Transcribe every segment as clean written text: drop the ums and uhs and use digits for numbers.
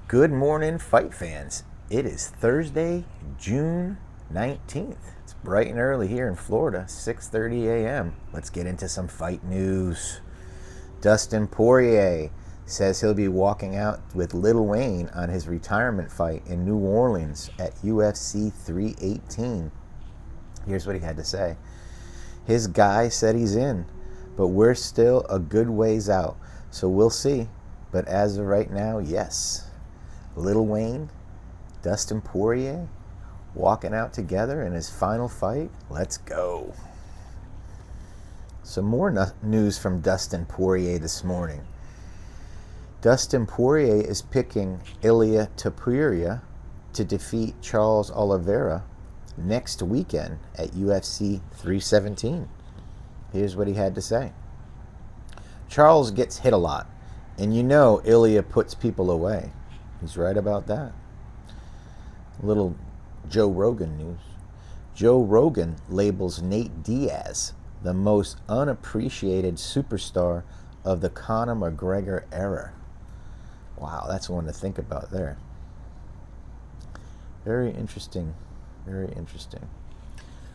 Good morning, fight fans. It is Thursday, June 19th. It's bright and early here in Florida, 6:30 a.m. Let's get into some fight news. Dustin Poirier says he'll be walking out with Lil Wayne on his retirement fight in New Orleans at UFC 318. Here's what he had to say. His guy said he's in, but we're still a good ways out, so we'll see. But as of right now, yes. Lil Wayne, Dustin Poirier, walking out together in his final fight. Let's go. Some more news from Dustin Poirier this morning. Dustin Poirier is picking Ilia Topuria to defeat Charles Oliveira next weekend at UFC 317. Here's what he had to say. Charles gets hit a lot, and you know Ilia puts people away. He's right about that. Little Joe Rogan news. Joe Rogan labels Nate Diaz the most unappreciated superstar of the Conor McGregor era. Wow, that's one to think about there. Very interesting. Very interesting.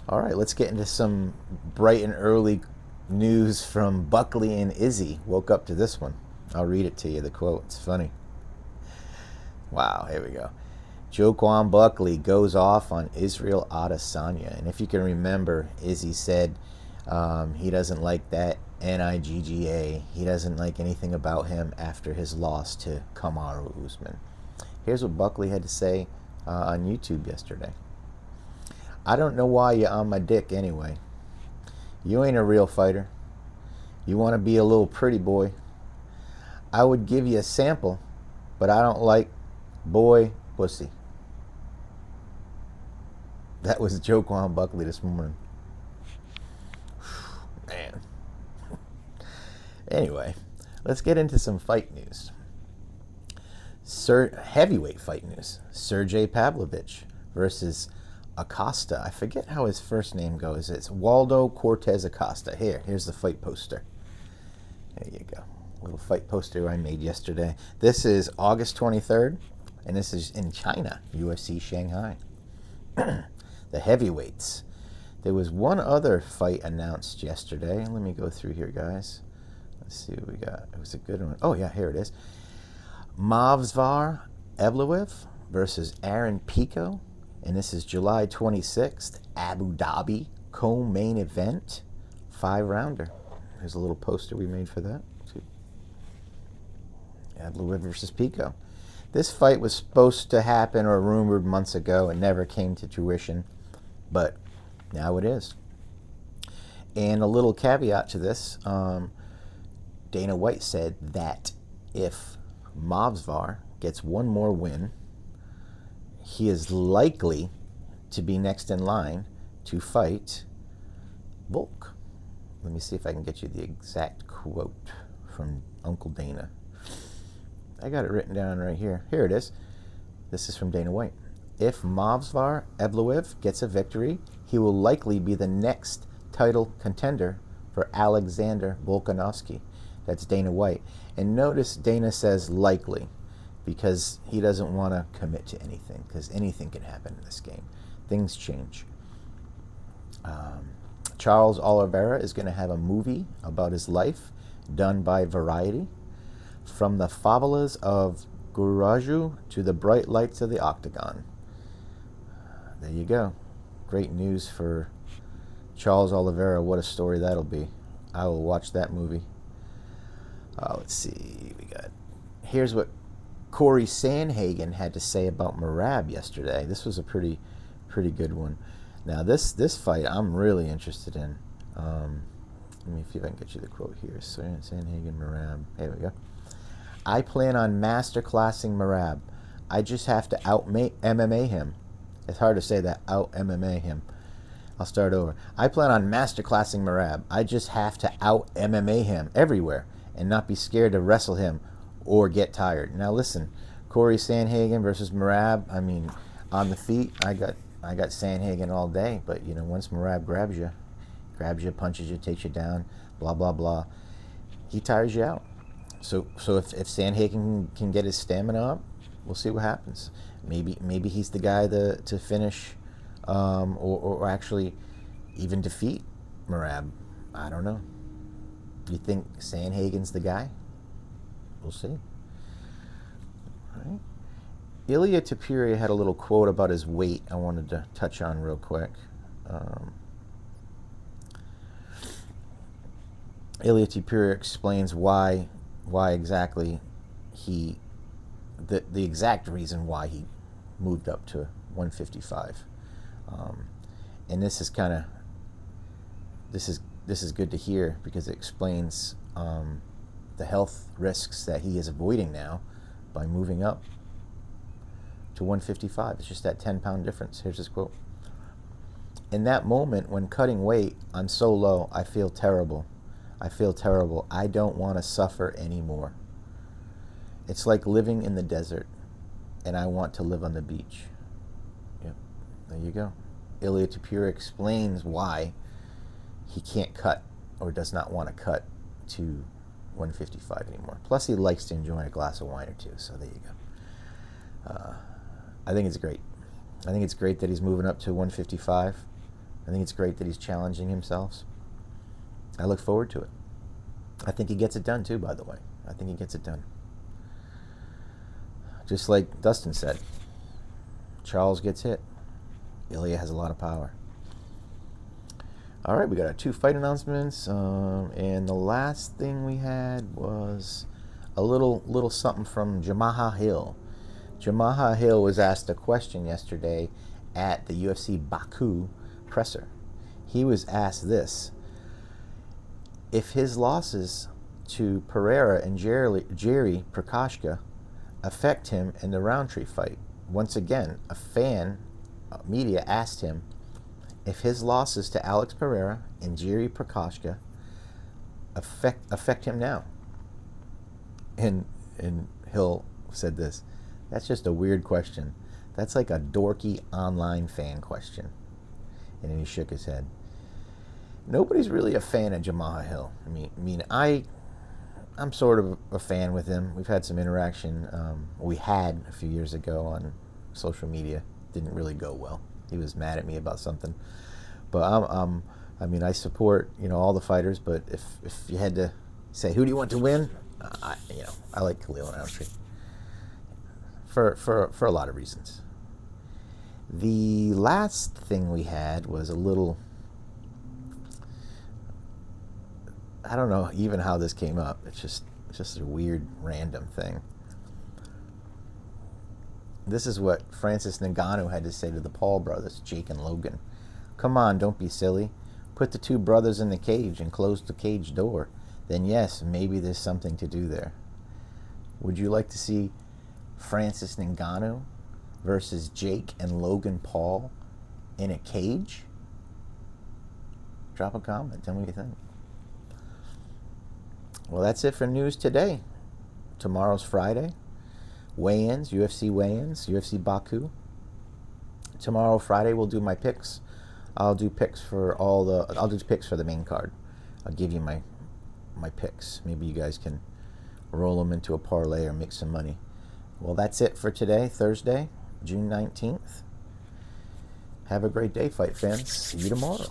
All right, let's get into some bright and early news from Buckley and Izzy. Woke up to this one. I'll read it to you, the quote. It's funny. Wow, here we go. Joaquin Buckley goes off on Israel Adesanya. And if you can remember, Izzy said he doesn't like that NIGGA. He doesn't like anything about him after his loss to Kamaru Usman. Here's what Buckley had to say on YouTube yesterday. I don't know why you're on my dick anyway. You ain't a real fighter. You want to be a little pretty boy. I would give you a sample, but I don't like boy pussy. That was Joaquin Buckley this morning. Man. Anyway, let's get into some fight news. Heavyweight fight news. Sergey Pavlovich versus Acosta. I forget how his first name goes. It's Waldo Cortez Acosta. Here's the fight poster. There you go. Little fight poster I made yesterday. This is August 23rd. And this is in China, UFC Shanghai. The heavyweights. There was one other fight announced yesterday. Let me go through here, guys. Let's see what we got. It was a good one. Oh, yeah, here it is. Movsar Evloev versus Aaron Pico. And this is July 26th, Abu Dhabi, co-main event, 5-rounder. Here's a little poster we made for that. Evloev versus Pico. This fight was supposed to happen or rumored months ago and never came to fruition, but now it is. And a little caveat to this, Dana White said that if Movsar gets one more win, he is likely to be next in line to fight Volk. Let me see if I can get you the exact quote from Uncle Dana. I got it written down right here. Here it is. This is from Dana White. If Movsar Evloev gets a victory, he will likely be the next title contender for Alexander Volkanovski. That's Dana White. And notice Dana says likely because he doesn't want to commit to anything because anything can happen in this game. Things change. Charles Oliveira is going to have a movie about his life done by Variety. From the favelas of Guraju to the bright lights of the Octagon. There you go. Great news for Charles Oliveira. What a story that'll be. I will watch that movie. Let's see. Here's what Corey Sandhagen had to say about Merab yesterday. This was a pretty good one. Now this fight I'm really interested in. Let me see if I can get you the quote here. Sandhagen, Merab. Here we go. I plan on masterclassing Merab. I just have to out-MMA him. It's hard to say that, out-MMA him. I'll start over. I plan on masterclassing Merab. I just have to out-MMA him everywhere and not be scared to wrestle him or get tired. Now listen, Corey Sandhagen versus Merab, I mean, on the feet, I got Sandhagen all day, but you know, once Merab grabs you, punches you, takes you down, blah, blah, blah, he tires you out. So if Sandhagen can get his stamina up, We'll see what happens. Maybe he's the guy to finish, or actually even defeat Merab. I don't know. You think Sandhagen's the guy? We'll see. All right. Ilia Topuria had a little quote about his weight I wanted to touch on real quick. Ilia Topuria explains why exactly the exact reason why he moved up to 155, and this is good to hear, because it explains the health risks that he is avoiding now by moving up to 155. It's just that 10-pound difference. Here's his quote. In that moment when cutting weight, I'm so low, I feel terrible. I feel terrible. I don't want to suffer anymore. It's like living in the desert, and I want to live on the beach. Yep, there you go. Ilia Topuria explains why he can't cut, or does not want to cut, to 155 anymore. Plus, he likes to enjoy a glass of wine or two, so there you go. I think it's great. I think it's great that he's moving up to 155. I think it's great that he's challenging himself. I look forward to it. I think he gets it done too, by the way. I think he gets it done. Just like Dustin said, Charles gets hit. Ilia has a lot of power. All right, we got our 2 fight announcements, and the last thing we had was a little something from Jamaha Hill. Jamaha Hill was asked a question yesterday at the UFC Baku presser. He was asked this: if his losses to Pereira and Jerry Prakaška affect him in the Roundtree fight. Once again, a fan, media, asked him if his losses to Alex Pereira and Jerry Prakaška affect him now. And Hill said this: that's just a weird question. That's like a dorky online fan question. And then he shook his head. Nobody's really a fan of Jamaha Hill. I'm sort of a fan with him. We've had some interaction. We had a few years ago on social media. Didn't really go well. He was mad at me about something. But I support all the fighters. But if you had to say who do you want to win, I like Khalil Roundtree for a lot of reasons. The last thing we had was a little. I don't know even how this came up. It's just a weird, random thing. This is what Francis Ngannou had to say to the Paul brothers, Jake and Logan. Come on, don't be silly. Put the 2 brothers in the cage and close the cage door. Then yes, maybe there's something to do there. Would you like to see Francis Ngannou versus Jake and Logan Paul in a cage? Drop a comment. Tell me what you think. Well, that's it for news today. Tomorrow's Friday. Weigh-ins, UFC weigh-ins, UFC Baku. Tomorrow, Friday, we'll do my picks. I'll do picks for the main card. I'll give you my picks. Maybe you guys can roll them into a parlay or make some money. Well, that's it for today, Thursday, June 19th. Have a great day, fight fans. See you tomorrow.